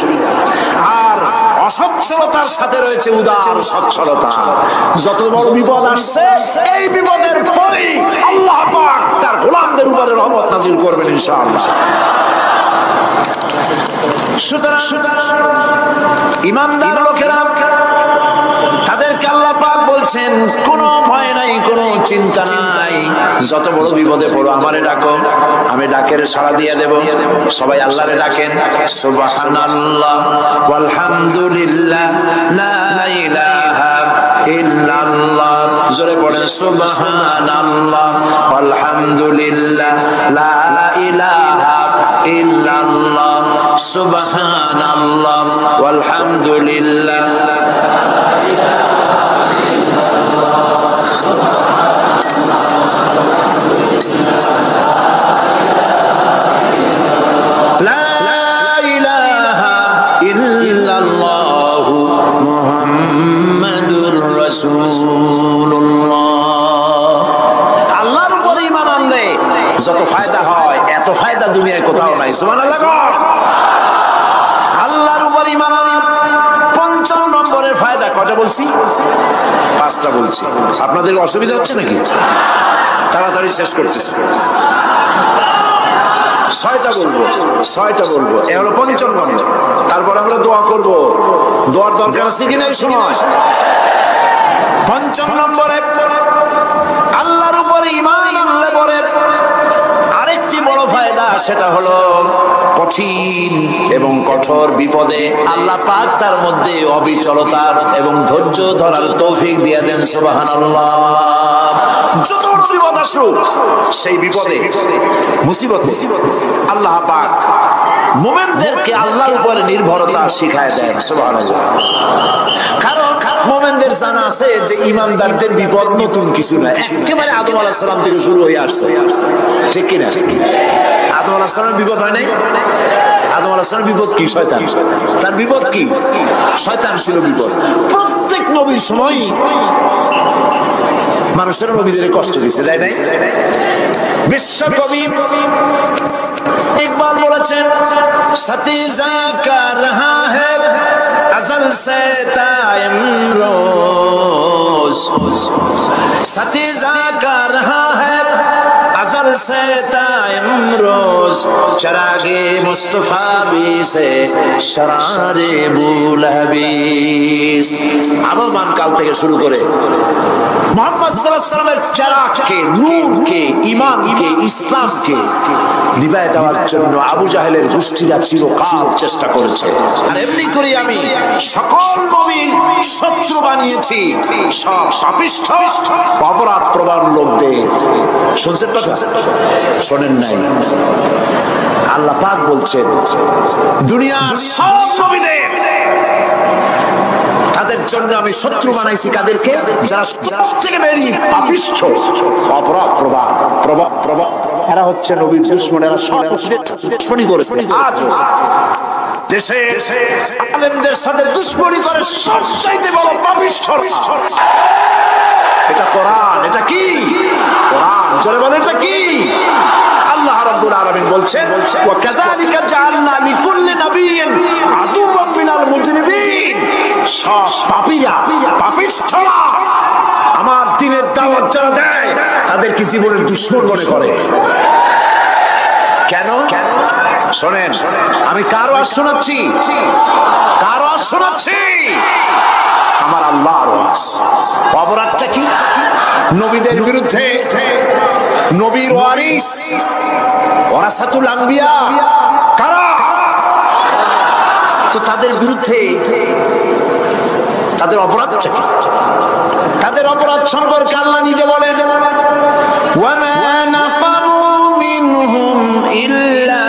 আর অসচ্ছলতার সাথে রয়েছে উদার সচ্ছলতা। যত বড় বিপদ আসছে, এই বিপদের পরেই আল্লাহ পাক তার গোলামদের উপরে রহমত নাজিল করবেন ইনশাআল্লাহ। সুতরাং ঈমানদার লোকেরা, তাদেরকে আল্লাহ পাক বলছেন, কোনো ভয় নাই, কোনো চিন্তা নাই, যত বড় বিপদে পড়ো আমারে ডাকো, আমি ডাকের সাড়া দিয়ে দেব। সবাই আল্লাহরে ডাকেন, সুবহানাল্লাহ ওয়ালহামদুলিল্লাহ লা ইলাহা ইল্লাল্লাহ। জোরে পড়েন, সুবহানাল্লাহ ওয়ালহামদুলিল্লাহ লা ইলাহা ইল্লাল্লাহ, সুবহানাল্লাহ ওয়ালহামদুলিল্লাহ আল্লাহর উপর ঈমান আনলে যত ফায়দা হয়, এত ফায়দা দুনিয়ায় কোথাও নাই। সুবহানাল্লাহ। আল্লাহর উপর ঈমান আনার ৫ম নম্বরের ফায়দা কয়টা বলছি? 5টা বলছি। আপনাদের অসুবিধা হচ্ছে নাকি? তাড়াতাড়ি শেষ করতেছি। 6টা বলবো, 6টা বলবো। এ হলো ৫ম নম্বর। তারপর আমরা দোয়া করব। দোয়ার দরকার আছে কিনা এই সময়? ৫ম নম্বরে আল্লাহর উপরে ঈমান আনলে পরে আরেকটি বড় ফায়দা সেটা হলো কঠিন এবং কঠোর বিপদে আল্লাহ পাক তার মধ্যে অবিচলতার এবং ধৈর্য ধরার তৌফিক দিয়ে দেন। সুবহানাল্লাহ। যত বড় বিপদ আসুক, সেই বিপদে মুসিবতে আল্লাহ পাক মুমিনদেরকে আল্লাহর উপরে নির্ভরতা শিখায় দেন। সুবহানাল্লাহ। কারণ মুমিনদের জানা আছে যে ঈমানদারদের বিপদ নতুন কিছু না, একেবারে আদম আলাইহিস সালাম থেকে শুরু হয়ে আসছে। ঠিক কি না? আদম আলাইহিস সালামের বিপদ হয় নাই? আদম আলাইহিস সালামের বিপদ কি? শয়তান। তার বিপদ কি? শয়তান ছিল বিপদ। প্রত্যেক নবীর সময় মানুষের নবীদের কষ্ট দিয়েছে, তাই নাই? বিশ্বকবি ইকবাল বলেছেন, সাথী জাকা রহা হ্যায় अज़ल से ताइमरोज़, साथी जागा रहा है अज़ल से ताइमरोज़, चरागे मुस्तफा भी से शरारे बुलहबीस। আবলমান কাল থেকে শুরু করে মুহাম্মদ সাল্লাল্লাহু আলাইহি ওয়াসাল্লামের চিরাগকে, নূরকে, ঈমানকে, ইসলামকে নিভায়ে দেওয়ার জন্য আবু জাহেলের গোষ্ঠীরা চিরকাল চেষ্টা করেছে। আর এমনি করে আমি সকল নবীর শত্রু বানিয়েছি সব পাপিষ্ঠ অপরাধ প্রবণ লোকদের। শুনছেন কথা? শোনেন নাই? আল্লাহ পাক বলছেন দুনিয়ার সব নবীদের তাদের জন্য আমি শত্রু বানাইছি। কাদেরকে? যারা থেকে বেরি পাপিষ্ঠ অপরাধ প্রবণ। এরা হচ্ছে নবীর দুশমন। এরা সব দুশমনি করে আজ দেশে আলেমদের সাথে দুশমনি করে সবচাইতে বড় পাপিষ্ঠ। এটা কোরআন। এটা কি? কোরআন। জোরে বলেন এটা কি? আল্লাহ রাব্বুল আলামিন বলছেন, ওয়া কাযালিকা জাআলনা লিকুল্লি নাবিয়্যিন আদুওয়ান মিনাল মুজরিমিন। সব পাপীরা, পাপিষ্ঠরা আমার দ্বীনের দাওয়াত যারা দেয় তাদেরকে জীবনের দুশমন মনে করে। কেন? শোনেন, আমি কার ওয়াজ শোনাচ্ছি? কার ওয়াজ শোনাচ্ছি? আমার আল্লাহর ওয়াজ। অপরাধটা কি? নবীদের বিরুদ্ধে, নবীর ওয়ারিস ওয়ারাসাতুল আম্বিয়া কারা, তো তাদের বিরুদ্ধে তাদের অপরাধটা কি? তাদের অপরাধ সম্পর্কে আল্লাহ নিজে বলেন, ওয়ামা নাকামু মিনহুম ইল্লা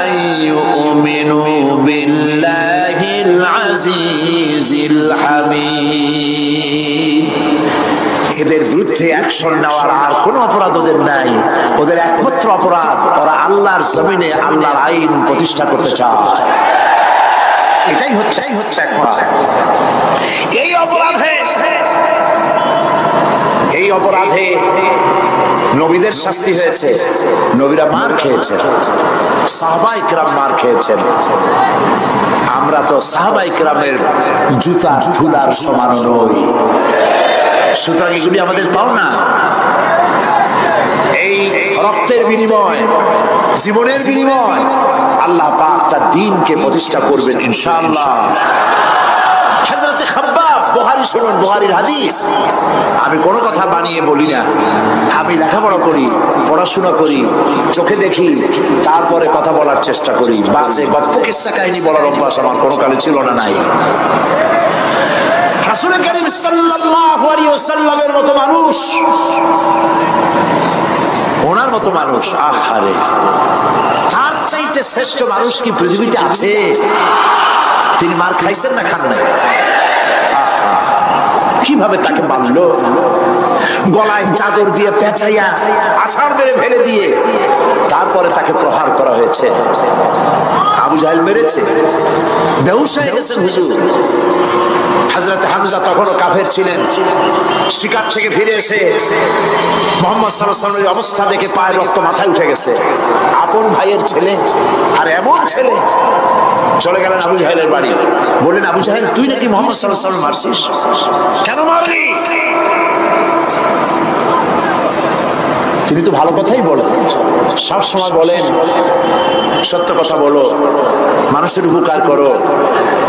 আইয়ুমিনু বিল্লাহিল আজিজিল হামিদ। এদের বিরুদ্ধে অ্যাকশন নেওয়ার আর কোনো অপরাধ ওদের নাই। ওদের একমাত্র অপরাধ, ওরা আল্লাহর জমিনে আল্লাহর আইন প্রতিষ্ঠা করতে চায়। এটাই হচ্ছে একমাত্র। এই অপরাধে নবীদের শাস্তি হয়েছে। নবীরা মার খেয়েছেন, সাহাবায়ে কেরাম মার খেয়েছেন। আমরা তো সাহাবায়ে কেরামের জুতা ধুলার সমান নই। সুতরাং এগুলি আমাদের পাওনা। এই রক্তের বিনিময়, জীবনের বিনিময় আল্লাহ পাক তার দ্বীনকে প্রতিষ্ঠা করবেন ইনশাআল্লাহ। হযরতে খাব্বাব, বুখারী শুনুন, বুখারীর হাদিস। আমি কোনো কথা বানিয়ে বলি না। আমি লেখাপড়া করি, পড়াশোনা করি, চোখে দেখি, তারপরে কথা বলার চেষ্টা করি। বাজে গল্প কিসসা কাহিনী বলার অভ্যাস আমার কোনো কালে ছিল না, নাই। রাসূল কারীম সাল্লাল্লাহু আলাইহি ওয়াসাল্লামের মতো মানুষ, ওনার মতো মানুষ, আহারে, তার চাইতে শ্রেষ্ঠ মানুষ কি পৃথিবীতে আছে? তিনি মার খাইছেন না খান নাই? কিভাবে তাকে মারলো? গলায় চাদর দিয়ে পেঁচাইয়া আছাড় মেরে ফেলে দিয়ে তারপরে তাকে প্রহার করা হয়েছে। আবু জাহেল মেরেছে, বেহুশ হয়ে গেছেন হুজুর। হযরত হামজা তখনও কাফের ছিলেন। শিকার থেকে ফিরে এসে মুহাম্মদ সাল্লাল্লাহু আলাইহি ওয়াসাল্লামের অবস্থা দেখে পায়ের রক্ত মাথায় উঠে গেছে। আপন ভাইয়ের ছেলে, আর এমন ছেলে। চলে গেলেন আবু জাহেলের বাড়ি, বললেন, আবু জাহেল, তুই নাকি মুহাম্মদ সাল্লাল্লাহু আলাইহি ওয়াসাল্লাম মারছিস? কেন মারলি? তিনি তো ভালো কথাই বলেন, সবসময় বলেন সত্য কথা বলো, মানুষের উপকার করো,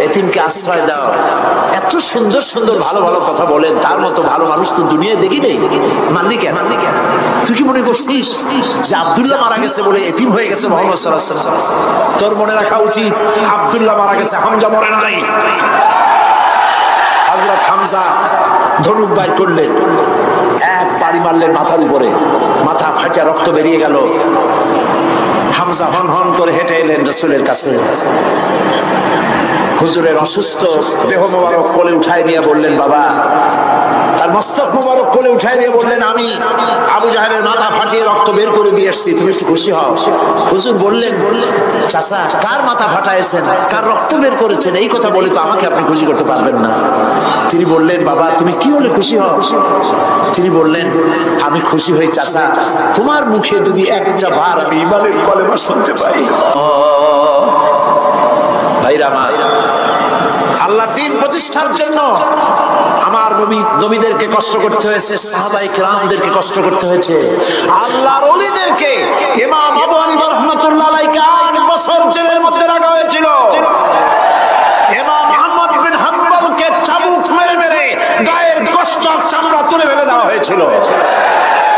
এতিমকে আশ্রয় দাও। এত সুন্দর সুন্দর ভালো ভালো কথা বলেন, তার মতো ভালো মানুষ তো দুনিয়ায় দেখি নেই। মানলি কেন? তুই কি মনে করছিস যে আব্দুল্লাহ মারা গেছে বলে এতিম হয়ে গেছে মুহাম্মদ সাল্লাল্লাহু আলাইহি ওয়াসাল্লাম? তোর মনে রাখা উচিত আব্দুল্লাহ মারা গেছে, হামজা মরে নাই। হযরত হামজা ধনুক বাইর করলেন, এক বাড়ি মারলেন মাথার উপরে, মাথা ফাটে রক্ত বেরিয়ে গেল। হামজা হন হন করে হেঁটে এলেন রাসূলের কাছে। হুজুরের অসুস্থ দেহ মোবারক কোলে উঠায় নিয়ে বললেন, বাবা, তার মস্তক মোবারক কোলে উঠায় নিয়ে বললেন, আমি আবু জাহেলের মাথা ফাটিয়ে রক্ত বের করে দিয়ে এসেছি, তুমি একটু খুশি হও। হুজুর বললেন, চাচা, কার মাথা ফাটাইছেন, কার রক্ত বের করেছেন, এই কথা বলে তো আমাকে আপনি খুশি করতে পারবেন না। তিনি বললেন, বাবা, তুমি কি হলে খুশি হও? তিনি বললেন, আমি খুশি হই চাচা, তোমার মুখে যদি একটা বার আমি ইমানের কলেমা শুনতে পাই। ভাইরা আমার, আল্লাহ দ্বীন প্রতিষ্ঠার জন্য আমার নবীদেরকে কষ্ট করতে হয়েছে, সাহাবায়ে কেরামদেরকে কষ্ট করতে হয়েছে, আল্লাহর ওলিদেরকে। ইমাম আবু হানিফা রাহমাতুল্লাহ আলাইহি 8 বছর জেলের মধ্যে রাখা হয়েছিল। ইমাম আহমদ বিন হাম্বলকে চাবুক মেরে মেরে গায়ের গোশত চামড়া তুলে ফেলে দেওয়া হয়েছিল।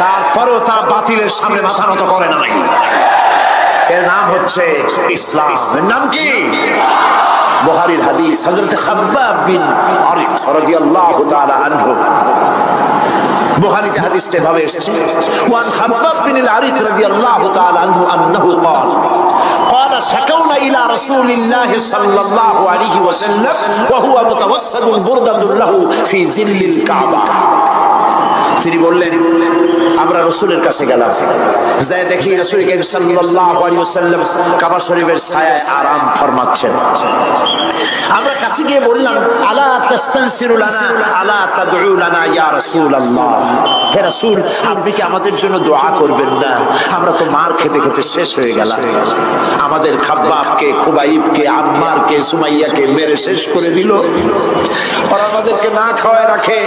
তারপরেও তা বাতিলের সামনে মাথা নত করে নাই। এর নাম হচ্ছে ইসলাম। এর নাম কি? বুখারীর হাদিস, হযরত খাব্বাব বিন আরিত রাদিয়াল্লাহু তাআলা আনহু। বুখারীতে হাদিসটা ভাবে এসেছে, ওয়ান খাব্বাব বিন আরিত রাদিয়াল্লাহু তাআলা আনহু আন্নাহু قال قال شكونا الى رسول الله صلى الله عليه وسلم وهو متوسد بردة له في ظل الكعبة। তিনি বললেন, আমরা রাসূলের কাছে গেলাম, যাই দেখি রাসূল কারীম সাল্লাল্লাহু আলাইহি ওয়াসাল্লাম কাবা শরীফের ছায়ায় আরাম ফরমাচ্ছেন। আমরা কাছে গিয়ে বললাম, আলা তাস্তানসিরু লানা আলা তাদউ লানা ইয়া রাসূলুল্লাহ, হে রাসূল, আপনি কি আমাদের জন্য দোয়া করবেন না? আমরা তো মার খেতে খেতে শেষ হয়ে গেলাম। আমাদের খাব্বাবকে, খুবাইবকে, আম্মারকে, সুমাইয়াকে মেরে শেষ করে দিল। আর আমাদেরকে না খাওয়ায় রাখে,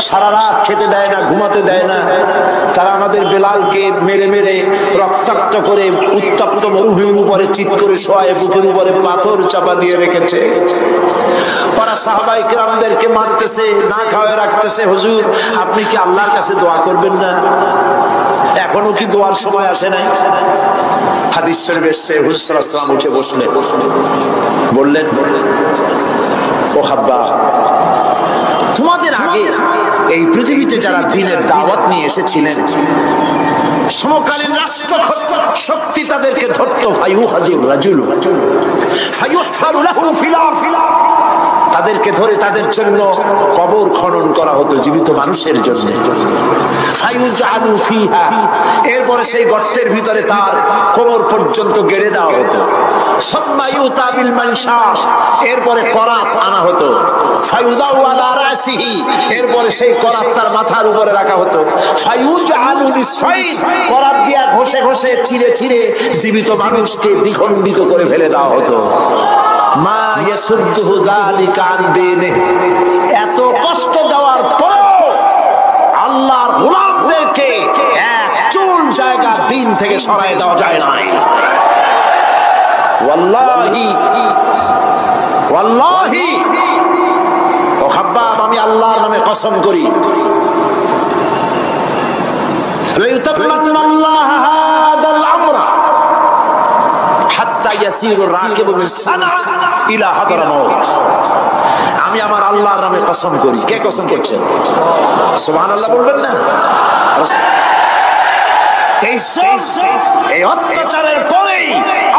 সারা রাত খেতে দেয় না, ঘুমাতে দেয় না। তারা আমাদের বেলালকে মেরে মেরে রক্তাক্ত করে উত্তপ্ত মরুভূমির উপরে চিৎ করে শোয়ায়, বুকের উপরে পাথর চাপা দিয়ে রেখেছে। ওরা সাহাবায়ে কেরামদেরকে মারতেছে, না খাওয়ায় রাখতেছে। হুজুর, আপনি কি আল্লাহর কাছে দোয়া করবেন না? এখনো কি দোয়ার সময় আসে নাই? হাদিস শরীফে এসেছে, হুজুর সাল্লাল্লাহু আলাইহি ওয়াসাল্লাম উঠে বসলেন, বললেন, ও হাব্বাব, তোমাদের আগে এই পৃথিবীতে যারা দ্বীনের দাওয়াত নিয়ে এসেছিলেন, সমকালীন রাষ্ট্র শক্তি তাদেরকে ধরতো, ফায়ুহাজুর রাজুলু ফায়ুহফারু লাহু ফিলার, তাদেরকে ধরে তাদের জন্য কবর খনন করা হতো, জীবিত মানুষের জন্য। ফায়ুজালু ফিহা, এরপরে সেই গর্তের ভিতরে তার কোমর পর্যন্ত গেড়ে দেওয়া হতো। সুম্মা ইউতা বিল মানশার, এরপরে করাত আনা হতো। ফায়ুদাউ আলা রাসিহি, এরপরে সেই করাত তার মাথার উপরে রাখা হতো। ফায়ুজালু বিসাইদ, করাত দিয়া ঘষে ঘষে চিরে চিরে জীবিত মানুষকে দ্বিখণ্ডিত করে ফেলে দেওয়া হতো। মা ইয়াসুদ্দুহু যালিকা আন দীনিহি, এত কষ্ট দেওয়ার পরেও আল্লাহর গোলামদেরকে এক চুল জায়গা দ্বীন থেকে সরায় দেওয়া যায় না। ওয়াল্লাহি ওয়াল্লাহি, ও খাব্বাব, আমি আল্লাহর নামে কসম করি, লাইতামান্নাল্লাহ হাদাল আমরা হাত্তা ইয়াসিরু রাকিবু মিন সানা ইলা হাদরামাউত। আমি আমার আল্লাহর নামে কসম করি। কে কসম করছে? সুবহানাল্লাহ বলবেন না? এই অত্যাচারের পরেই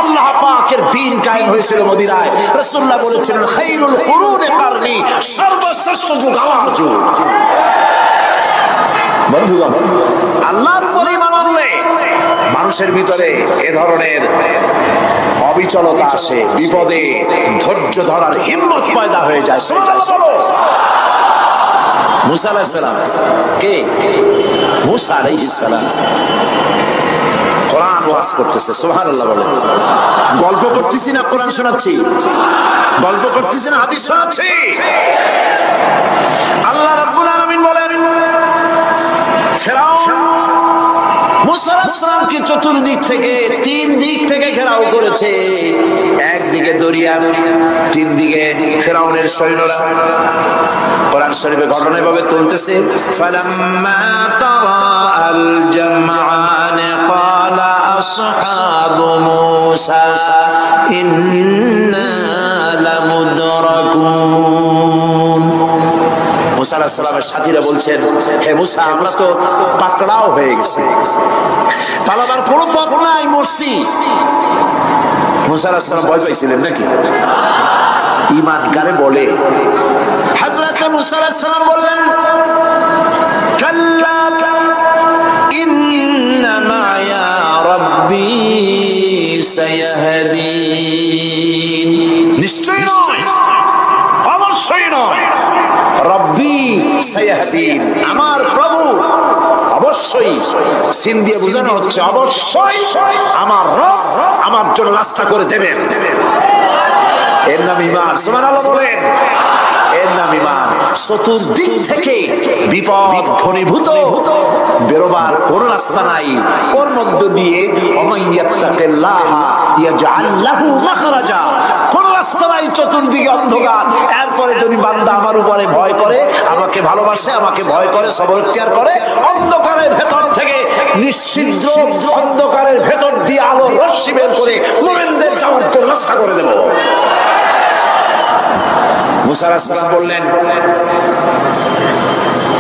আল্লাহ পাকের দ্বীন কায়েম হয়েছিল মদিনায়। রাসূলুল্লাহ বলেছিলেন, খায়রুল কুরুনি কারনি, সর্বশ্রেষ্ঠ যুগ আমার যুগ। বন্ধুগণ, আল্লাহর উপর ঈমান আনলে মানুষের ভিতরে এ ধরনের অবিচলতা আসে, বিপদে ধৈর্য ধরার হিম্মত পয়দা হয়ে যায়। মুসা আলাইহিস সালাম, কে? মুসা আলাইহিস সালাম কোরআন ওয়াজ করতেছে, সুবহানাল্লাহ বলেন। গল্প করতেছি না কোরআন শোনাচ্ছি? গল্প করতেছি না হাদিস শোনাচ্ছি? আল্লাহ রাব্বুল আলামিন বলেন, ফিরআউন মুসা আলাইহিস সালামকে চতুর্দিক থেকে তিন দিক থেকে ঘেরাও করেছে। একদিকে দরিয়া, তিন দিকে ফিরআউনের সৈন্যরা। কোরআন শরীফে ঘটনা এভাবে তুলতেছে, ফালাম্মা তারা আল জামআন ক্বালা আসহাবু মূসা ইন্না লামুদরাকুন। মুসা আলাইহিস সালামের সাথীরা বলছেন, হে মুসা, আমরা তো পাকড়াও হয়ে গেছি, পালাবার কোনো পথ নাই, মরছি। মুসা আলাইহিস সালাম ভয় পাইছিলেন নাকি? ঈমান কারে বলে? হযরত মুসা আলাইহিস সালাম বললেন, কাল্লা ইন্না মা'য়া রাব্বী সায়াহদিন। নিশ্চয়ই নয়, অবশ্যই নয়, রব্বি সায়াহদিন, আমার প্রভু অবশ্যই, সিন দিয়ে বোঝানো হচ্ছে অবশ্যই আমার রব আমার জন্য রাস্তা করে দেবেন। এর নাম ঈমান। সুবহানাল্লাহ বলেন। এর নাম ঈমান। চতুর্দিক থেকে বিপদ ঘনীভূত, বেরোবার কোন রাস্তা নাই। ওর মধ্য দিয়ে ওমাইয়াত্তাকিল্লাহ ইয়াজআল লাহু মাখরাজা, কোন রাস্তা নাই, চতুর্দিকে অন্ধকার। এরপরে যদি বান্দা আমার উপরে ভয় করে, আমাকে ভালোবাসে, আমাকে ভয় করে, সবর ইখতিয়ার করে, অন্ধকারের ভেতর থেকে নিশ্চিদ্র অন্ধকারের ভেতর দিয়ে আলো রশ্মি বের করে মুমিনদের যাওয়ার জন্য রাস্তা করে দেব। মুসা আলাইহিস সালাম বললেন,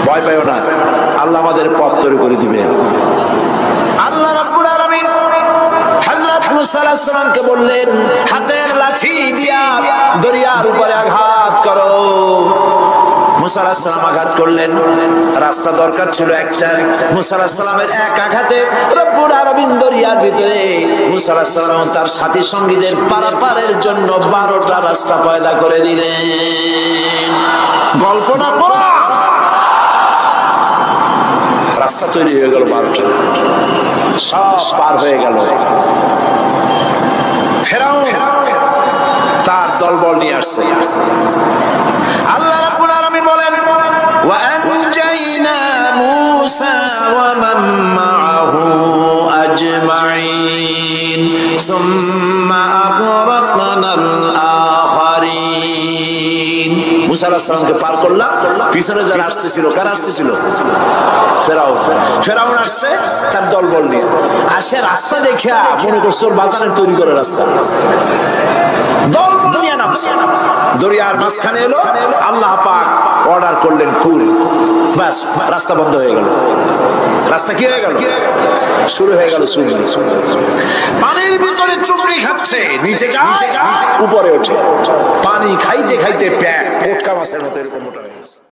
ভয় পাইও না, আল্লাহ আমাদের পথ তৈরি করে দিবেন। আল্লাহ রাব্বুল আলামিন হযরত মুসা আলাইহিস সালামকে বললেন, হাতের লাঠি দিয়া দরিয়ার উপরে আঘাত করো। মুসা আলাইহিস সালাম আঘাত করলেন। রাস্তা দরকার ছিল একটা। মুসা আলাইহিস সালামের এক আঘাতে রব্বুল আলামিন দরিয়ার ভিতরে মুসা আলাইহিস সালাম ও তার সাথী সঙ্গীদের পারাপারের জন্য 12টা রাস্তা পয়দা করে দিলেন। গল্পটা পড়া, রাস্তা তৈরি হয়ে গেল 12টা, সব পার হয়ে গেল। ফিরআউন তার দলবল নিয়ে আসছে। আল্লাহ রাব্বুল আলামিন বলেন, ওয়া আনজাইনা মূসা ওয়া মান মা'আহু আজমাইন সুম্মা আগরাকনাল আখারিন। মুসা আলাইহিস সালামকে পার করলাম, পিছনে যারা আসতেছিল, কারা আসতেছিল? ফিরআউন। ফিরআউন আসছে তার দলবল নিয়ে। আসে রাস্তা দেখা মনে করছে ওর বাজারের তৈরি করে রাস্তা, দলবল নিয়ে নামছে। দরিয়ার মাঝখানে এলো, আল্লাহ পাক অর্ডার করলেন খুল, বাস রাস্তা বন্ধ হয়ে গেল। রাস্তা কি হয়ে গেল? শুরু হয়ে গেল চুবড়ি। পানির ভিতরে চুবড়ি খাচ্ছে, নিচে যায়, উপরে ওঠে। পানি খাইতে খাইতে প্যাক পোটকা মাছের মতো এরকম মোটা হয়ে গেছে।